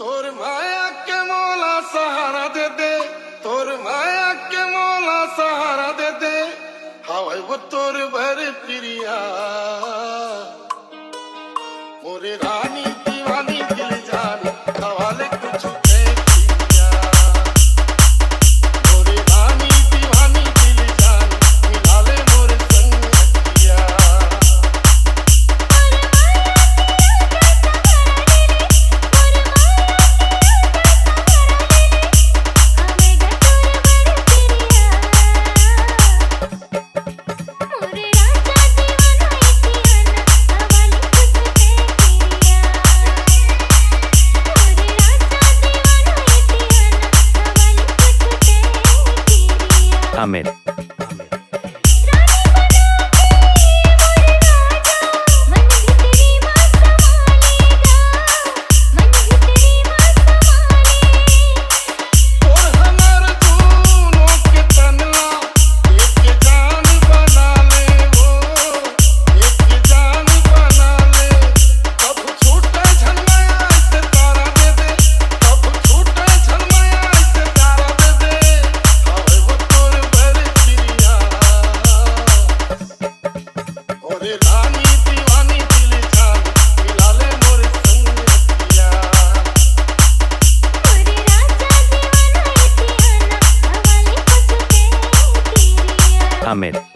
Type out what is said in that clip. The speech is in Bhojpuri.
তোর মায়াকে মোলা সাহারা দে দে, তোর মায়াকে মোলা সাহারা দে দে, হাওয়াইব তোর ভরে প্রিয়া মোরে রানী दीवानी दिल जानी हवाले कुछ दे पिया मोरे रानी दीवानी दिल जानी मिला ले मोरे संग पिया Amen. रानी दीवानी दिल जानी मिला ले मोरे संग पिया मोरे राजा दीवाना है पिया हवाले कुछ दे पिया Amen.